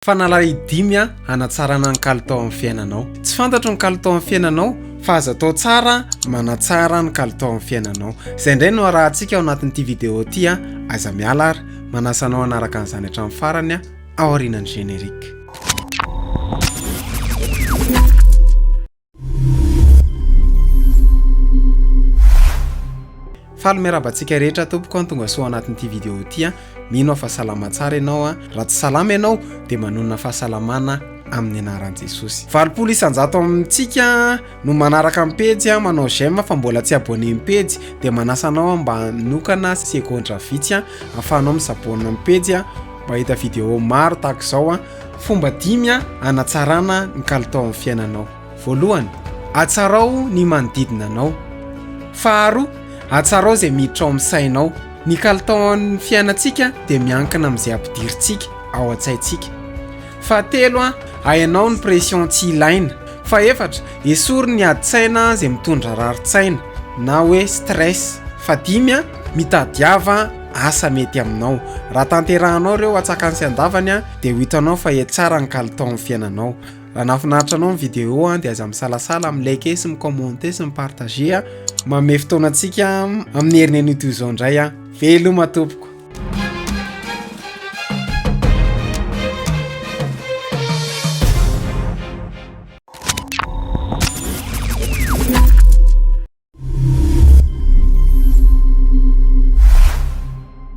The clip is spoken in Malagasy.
Fanalay dimy hanatsarana ny kalitao amin'ny fiainanao. Tsy fantatro ny kalitao amin'ny fiainanao fa aza atao tsara manatsara ny kalitao amin'ny fiainanao. Izay indray no arahantsika ao anatin'ity vidéo ity aiza miala ary manasanao anaraka an'izany hatramin'ny farany ao aorian'ny générique. Faly miarabantsika rehetra tompoko an tonga soa anatin'ity vidéo ity mino fa salama tsara ianao raha tsy salama ianao dia manonona fahasalamana amin'ny anaran'i Jesosy. 20 isanjato amintsika no manaraka amin'ny page manao j'aime fa mbola tsy abonné amin'ny page dia manasanao mba hanokana segondra vitsy afahanao misabona amin'ny page mba hita vidéo maro tahaka izao fomba 10 hanatsarana ny kalitao amin'ny fiainanao. Voalohany, atsarao ny manodidina anao. Faharoa, atsarao izay miditra ao amin'ny sainao. Ny kalitao amin'ny fiainantsika dia miankina amin'izay ampidirintsika ao an-tsaintsika. Fahatelo, hainao ny pression tsy ilaina. Faefatra, esory ny adi-tsaina izay mitondra rarin-tsaina na hoe stress. Fadimy, mitadiava asa mety aminao. Raha tanterahanao ireo atsakany sy andavany dia ho hitanao fa tsara ny kalitao amin'ny fiainanao. Raha nafinaritra anao ny vidéo dia aza misalasala, mi-like sy mi-commenter sy mi-partager. Manome fotoana antsika amin'ny herin'ny an'ito izao indray. Veloma tompoko.